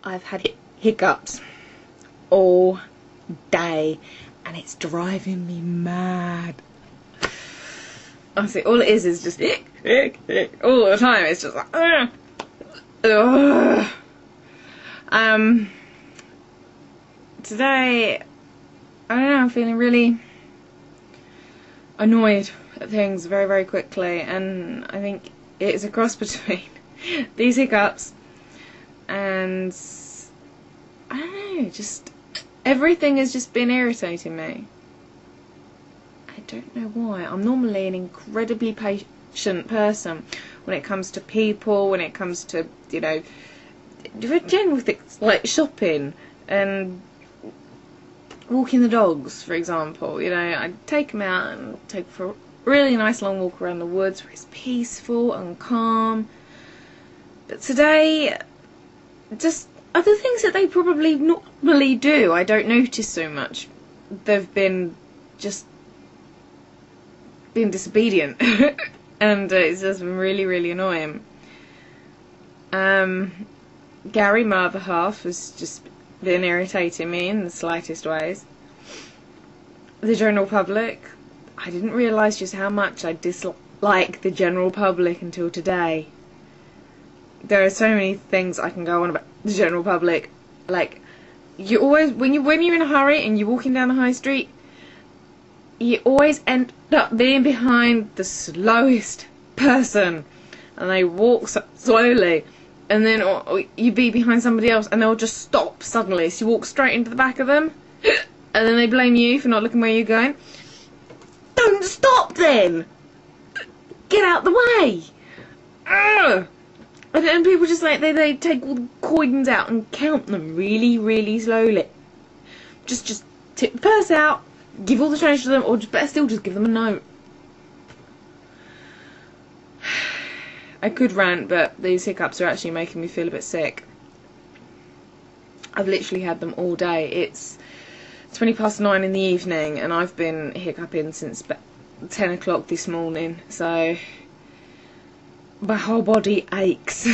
I've had hiccups all day and it's driving me mad. Honestly, all it is just all the time. It's just like today, I don't know, I'm feeling really annoyed at things very, very quickly, and I think it's a cross between these hiccups and, I don't know, just everything has just been irritating me. I don't know why. I'm normally an incredibly patient person when it comes to people, when it comes to, you know, general things like shopping and walking the dogs, for example. You know, I take them out and take for a really nice long walk around the woods where it's peaceful and calm. But today, just other things that they probably normally do, I don't notice so much. They've been just being disobedient and it's just been really, really annoying. Gary, my other half, has just been irritating me in the slightest ways. The general public, I didn't realise just how much I dislike the general public until today. There are so many things I can go on about the general public. Like, you always, when you're in a hurry and you're walking down the high street, you always end up being behind the slowest person, and they walk so slowly, and then you be behind somebody else and they'll just stop suddenly, so you walk straight into the back of them and then they blame you for not looking where you're going. Don't stop then! Get out the way! Ugh. And then people just like, they take all the coins out and count them really, really slowly. Just tip the purse out, give all the change to them, or better still, just give them a note. I could rant, but these hiccups are actually making me feel a bit sick. I've literally had them all day. It's 9:20 in the evening, and I've been hiccuping since 10 o'clock this morning, so my whole body aches.